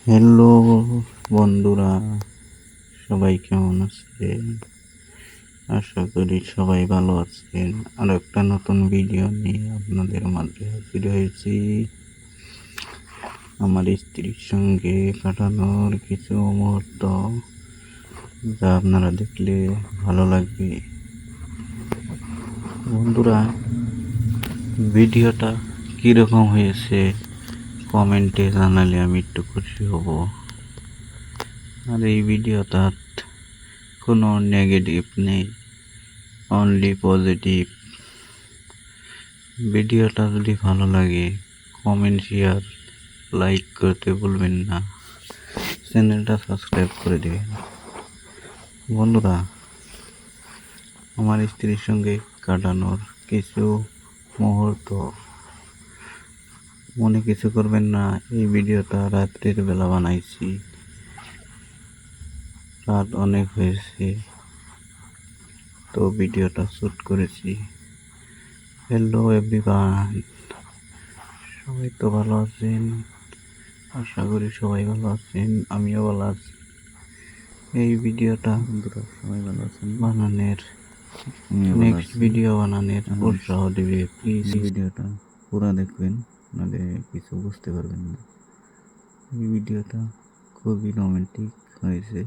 Hello বন্ধুরা, সবাই কেমন আছেন? আশা করি সবাই ভালো আছেন। আর একটা নতুন ভিডিও নিয়ে আপনাদের মাঝে হাজির হয়েছি। আমার স্ত্রীর সঙ্গে কাটানোর কিছু মুহূর্ত, যা আপনারা দেখলে ভালো লাগবে। বন্ধুরা, ভিডিওটা কীরকম হয়েছে কমেন্টে জানালে আমি একটু খুশি হব। আর এই ভিডিওটা কোনো নেগেটিভ নেই, অনলি পজিটিভ। ভিডিওটা যদি ভালো লাগে কমেন্ট, শেয়ার, লাইক করতে ভুলবেন না। চ্যানেলটা সাবস্ক্রাইব করে দেবেন। বন্ধুরা, আমার স্ত্রীর সঙ্গে কাটানোর কিছু মুহূর্ত, মনে কিছু করবেন না। এই ভিডিওটা রাত্রির বেলা বানাইছি, রাত অনেক হয়েছে, তো ভিডিওটা শ্যুট করেছি। হ্যালো এভরিওয়ান, সবাই তো ভালো আছেন? আশা করি সবাই ভালো আছেন, আমিও ভালো আছি। এই ভিডিওটা বন্ধুরা সবাই ভালো আছেন? বানানোর, আমিও ভালো নেক্সট আছি। ভিডিও বানানোর উৎসাহ দিবে প্লিজ। এই ভিডিওটা পুরো দেখবেন, নাহলে কিছু বুঝতে পারবেন না। এই ভিডিওটা খুবই রোমান্টিক হয়েছে।